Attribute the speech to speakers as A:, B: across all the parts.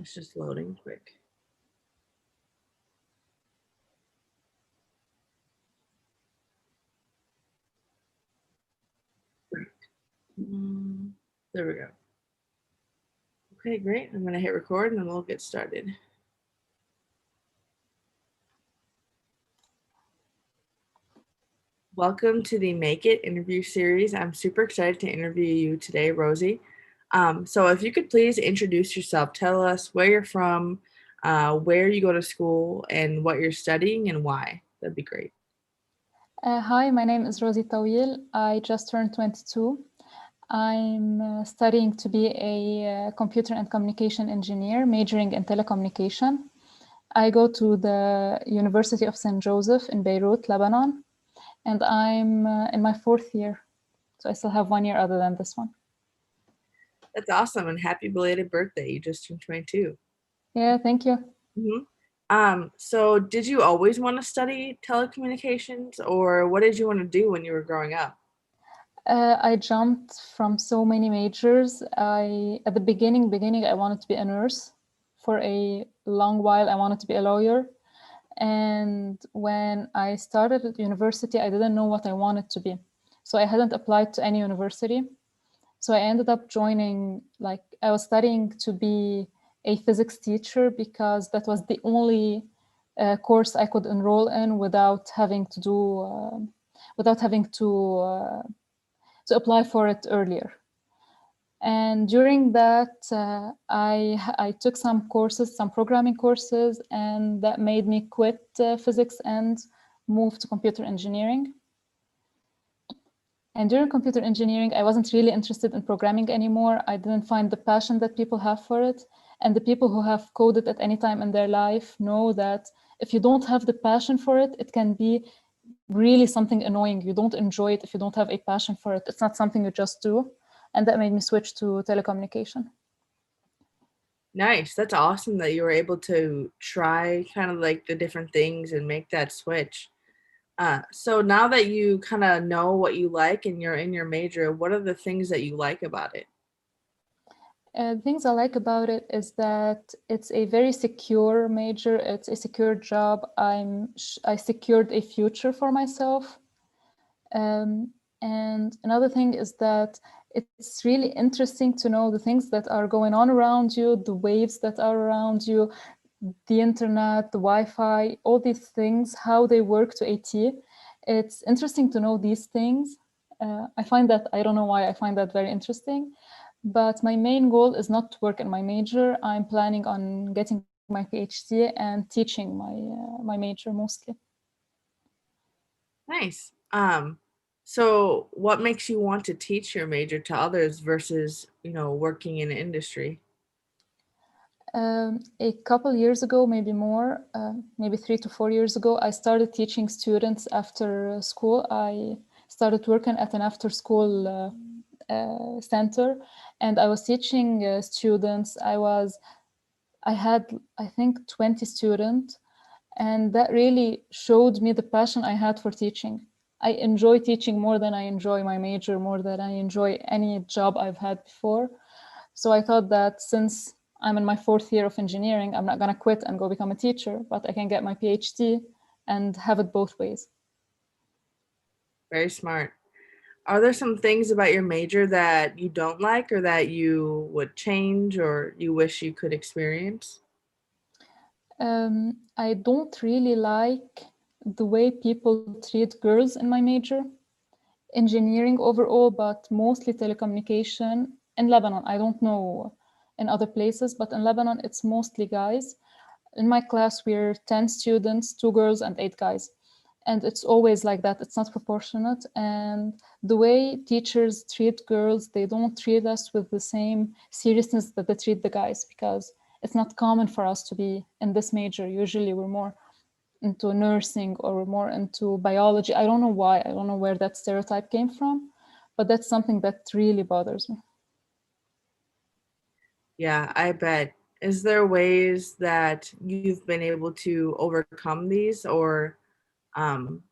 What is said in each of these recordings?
A: It's just loading quick. There we go. Okay, great. I'm going to hit record and then we'll get started. Welcome to the Make It interview series. I'm super excited to interview you today, Rosy. So if you could please introduce yourself, tell us where you're from, where you go to school, and what you're studying and why. That'd be great.
B: Hi, my name is Rosy Tawil. I just turned 22. I'm studying to be a computer and communication engineer, majoring in telecommunication. I go to the University of St. Joseph in Beirut, Lebanon, and I'm in my 4th year. So I still have 1 year other than this one.
A: That's awesome, and happy belated birthday. You just turned 22.
B: Yeah, thank you.
A: So did you always want to study telecommunications, or what did you want to do when you were growing up?
B: I jumped from so many majors. At the beginning, I wanted to be a nurse. For a long while, I wanted to be a lawyer. And when I started at university, I didn't know what I wanted to be. So I hadn't applied to any university. So I ended up joining, I was studying to be a physics teacher because that was the only course I could enroll in without having to apply for it earlier. And during that, I took some courses, some programming courses, and that made me quit physics and move to computer engineering. And during computer engineering, I wasn't really interested in programming anymore. I didn't find the passion that people have for it. And the people who have coded at any time in their life know that if you don't have the passion for it, it can be really something annoying. You don't enjoy it if you don't have a passion for it. It's not something you just do. And that made me switch to telecommunication.
A: Nice. That's awesome that you were able to try kind of like the different things and make that switch. So now that you kind of know what you like and you're in your major, what are the things that you like about it?
B: The things I like about it is that it's a very secure major. It's a secure job. I secured a future for myself. And another thing is that it's really interesting to know the things that are going on around you, the waves that are around you, the internet, the Wi-Fi, all these things, how they work to a T. It's interesting to know these things. I don't know why I find that very interesting. But my main goal is not to work in my major. I'm planning on getting my PhD and teaching my major mostly.
A: Nice. So what makes you want to teach your major to others versus, working in industry?
B: A couple years ago, maybe more, maybe 3 to 4 years ago, I started teaching students after school. I started working at an after-school center, and I was teaching students. I had, I think, 20 students, and that really showed me the passion I had for teaching. I enjoy teaching more than I enjoy my major, more than I enjoy any job I've had before. So I thought that since I'm in my 4th year of engineering, I'm not going to quit and go become a teacher, but I can get my PhD and have it both ways.
A: Very smart. Are there some things about your major that you don't like or that you would change or you wish you could experience?
B: I don't really like the way people treat girls in my major. Engineering overall, but mostly telecommunication. In Lebanon, I don't know in other places, but in Lebanon, it's mostly guys. In my class, we're 10 students, 2 girls and 8 guys. And it's always like that. It's not proportionate. And the way teachers treat girls, they don't treat us with the same seriousness that they treat the guys, because it's not common for us to be in this major. Usually we're more into nursing or more into biology. I don't know why. I don't know where that stereotype came from, but that's something that really bothers me.
A: Yeah, I bet. Is there ways that you've been able to overcome these or um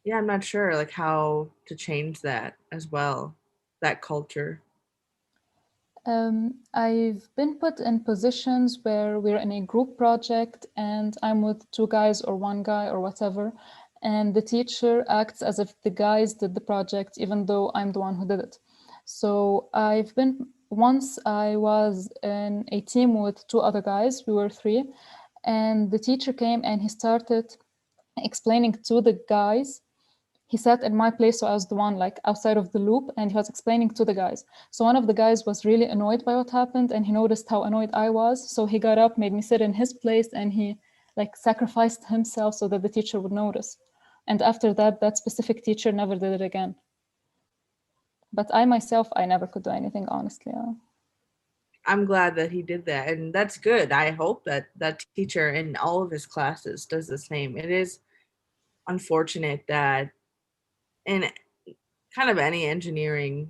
A: yeah, I'm not sure like how to change that as well, that culture.
B: I've been put in positions where we're in a group project and I'm with two guys or one guy or whatever, and the teacher acts as if the guys did the project, even though I'm the one who did it. So once I was in a team with two other guys, we were three, and the teacher came and he started explaining to the guys. He sat in my place, so I was the one like outside of the loop, and he was explaining to the guys. So one of the guys was really annoyed by what happened, and he noticed how annoyed I was. So he got up, made me sit in his place, and he like sacrificed himself so that the teacher would notice. And after that, that specific teacher never did it again. But I myself, I never could do anything, honestly.
A: I'm glad that he did that, and that's good. I hope that that teacher in all of his classes does the same. It is unfortunate that in kind of any engineering,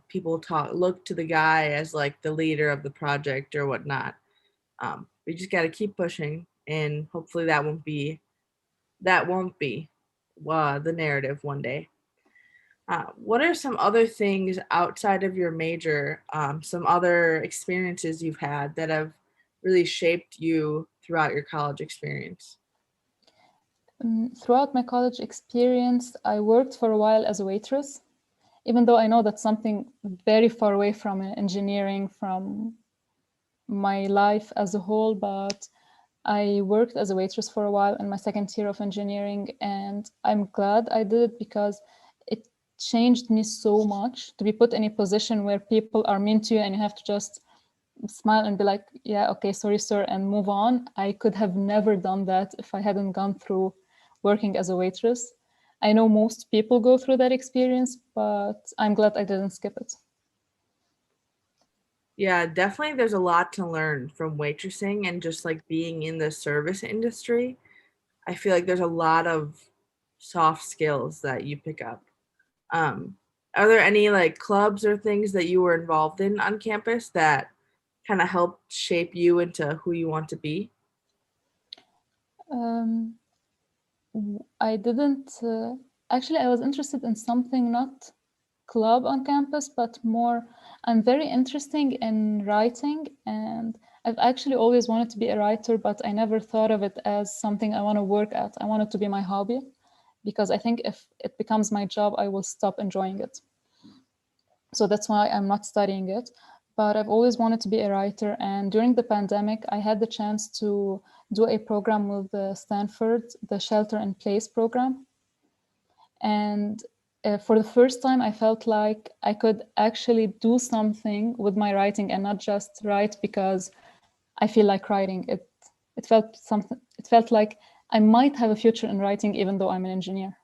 A: people look to the guy as like the leader of the project or whatnot. We just got to keep pushing, and hopefully that won't be the narrative one day. What are some other things outside of your major, some other experiences you've had that have really shaped you throughout your college experience?
B: Throughout my college experience, I worked for a while as a waitress, even though I know that's something very far away from engineering, from my life as a whole, but I worked as a waitress for a while in my second year of engineering, and I'm glad I did it because it changed me so much to be put in a position where people are mean to you and you have to just smile and be like, yeah, okay, sorry, sir, and move on. I could have never done that if I hadn't gone through working as a waitress. I know most people go through that experience, but I'm glad I didn't skip it.
A: Yeah, definitely there's a lot to learn from waitressing and just like being in the service industry. I feel like there's a lot of soft skills that you pick up. Um, are there any like clubs or things that you were involved in on campus that kind of helped shape you into who you want to be?
B: Um, I didn't actually. I was interested in something not club on campus, but more. I'm very interested in writing, and I've actually always wanted to be a writer, but I never thought of it as something I want to work at. I want it to be my hobby, because I think if it becomes my job, I will stop enjoying it. So that's why I'm not studying it. But I've always wanted to be a writer. And during the pandemic, I had the chance to do a program with Stanford, the Shelter in Place program. And for the first time, I felt like I could actually do something with my writing and not just write because I feel like writing. It felt something. It felt like I might have a future in writing, even though I'm an engineer.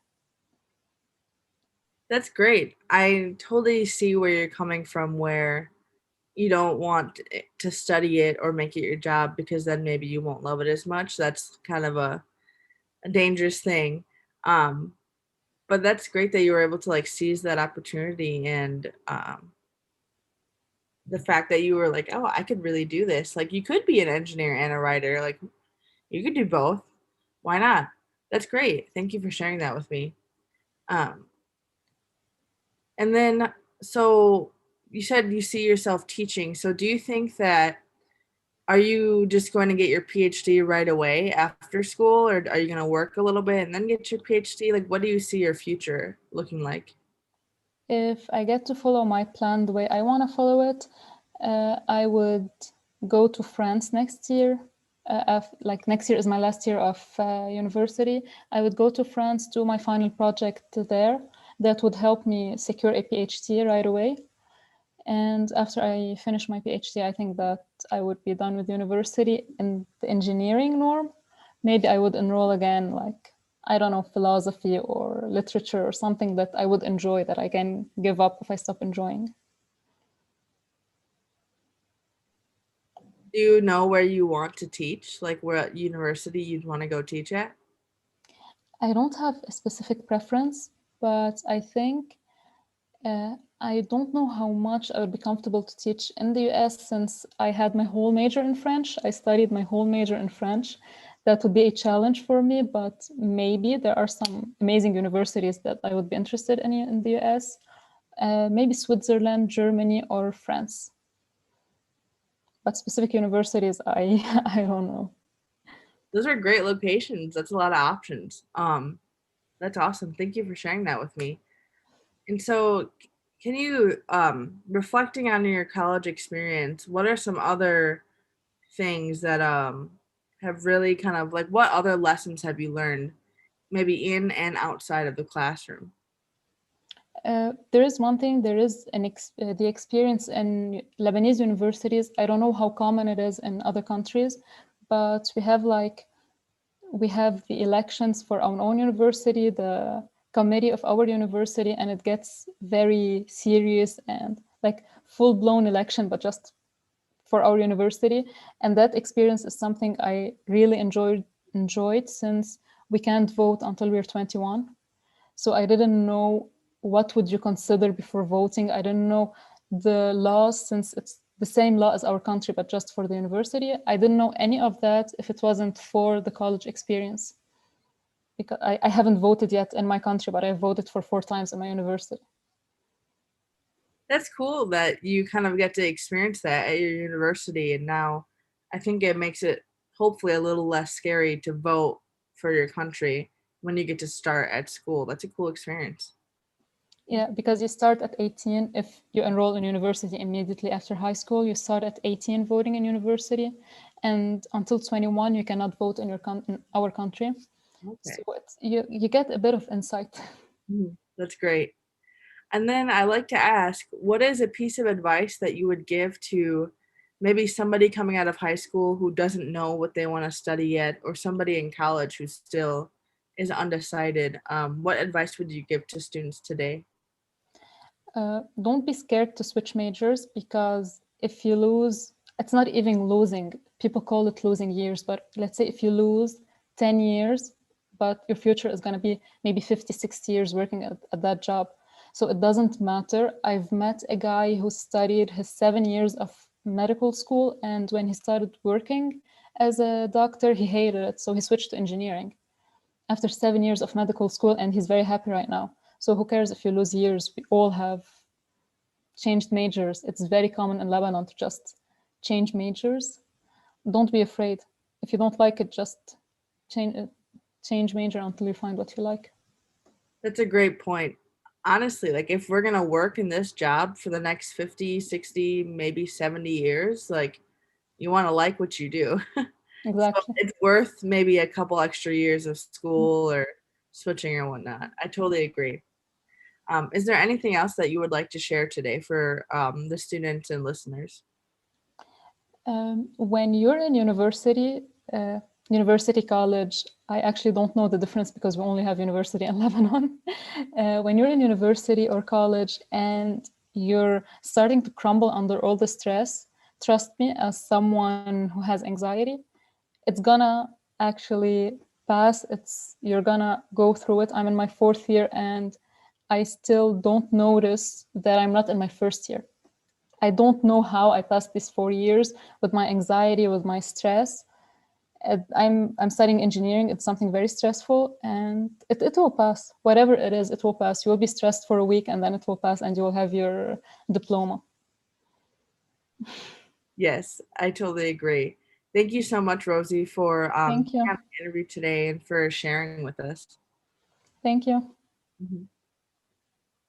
A: That's great. I totally see where you're coming from, where you don't want to study it or make it your job because then maybe you won't love it as much. That's kind of a dangerous thing. Um, but that's great that you were able to like seize that opportunity, and the fact that you were like, oh, I could really do this. Like you could be an engineer and a writer. Like you could do both. Why not? That's great. Thank you for sharing that with me. Um, and then, so you said you see yourself teaching. So do you think that are you just going to get your PhD right away after school, or are you going to work a little bit and then get your PhD? Like, what do you see your future looking like?
B: If I get to follow my plan the way I want to follow it, I would go to France next year. Like next year is my last year of university. I would go to France, do my final project there. That would help me secure a PhD right away. And after I finish my PhD, I think that I would be done with university in the engineering norm. Maybe I would enroll again, like, I don't know, philosophy or literature or something that I would enjoy that I can give up if I stop enjoying.
A: Do you know where you want to teach? Like, what university you'd want to go teach at?
B: I don't have a specific preference, but I think I don't know how much I would be comfortable to teach in the US since I had my whole major in French. I studied my whole major in French. That would be a challenge for me, but maybe there are some amazing universities that I would be interested in the US. Maybe Switzerland, Germany, or France. but specific universities, I don't know.
A: Those are great locations. That's a lot of options. That's awesome. Thank you for sharing that with me. And so, can you, reflecting on your college experience, what are some other things that have really kind of like what other lessons have you learned, maybe in and outside of the classroom?
B: There is one thing, there is the experience in Lebanese universities. I don't know how common it is in other countries, but we have the elections for our own university, the committee of our university, and it gets very serious and like full-blown election, but just for our university. And that experience is something I really enjoyed since we can't vote until we're 21. So I didn't know what would you consider before voting. I didn't know the laws, since it's the same law as our country, but just for the university. I didn't know any of that if it wasn't for the college experience. Because I haven't voted yet in my country, but I voted for 4 times in my university.
A: That's cool that you kind of get to experience that at your university, and now I think it makes it hopefully a little less scary to vote for your country when you get to start at school. That's a cool experience.
B: Yeah, because you start at 18. If you enroll in university immediately after high school, you start at 18 voting in university. And until 21, you cannot vote in in our country. So
A: Okay.
B: you get a bit of insight.
A: That's great. And then I like to ask, what is a piece of advice that you would give to maybe somebody coming out of high school who doesn't know what they want to study yet, or somebody in college who still is undecided? What advice would you give to students today?
B: Don't be scared to switch majors, because if you lose, it's not even losing. People call it losing years, but let's say if you lose 10 years, but your future is going to be maybe 50, 60 years working at that job. So it doesn't matter. I've met a guy who studied his 7 years of medical school, and when he started working as a doctor, he hated it. So he switched to engineering after 7 years of medical school, and he's very happy right now. So who cares if you lose years? We all have changed majors. It's very common in Lebanon to just change majors. Don't be afraid. If you don't like it, just change it. Change major until you find what you like.
A: That's a great point. Honestly, like if we're going to work in this job for the next 50, 60, maybe 70 years, like you want to like what you do. So
B: Exactly.
A: it's worth maybe a couple extra years of school or switching or whatnot. I totally agree. Is there anything else that you would like to share today for the students and listeners?
B: When you're in university, college, I actually don't know the difference because we only have university in Lebanon. When you're in university or college and you're starting to crumble under all the stress, trust me, as someone who has anxiety, it's gonna actually pass. You're gonna go through it. I'm in my 4th year and I still don't notice that I'm not in my 1st year. I don't know how I passed these 4 years with my anxiety, with my stress. I'm studying engineering. It's something very stressful, and it will pass. Whatever it is, it will pass. You will be stressed for a week, and then it will pass, and you will have your diploma.
A: Yes, I totally agree. Thank you so much, Rosie, for
B: Thank
A: being
B: you.
A: on the interview today and for sharing with us.
B: Thank you.
A: Mhm.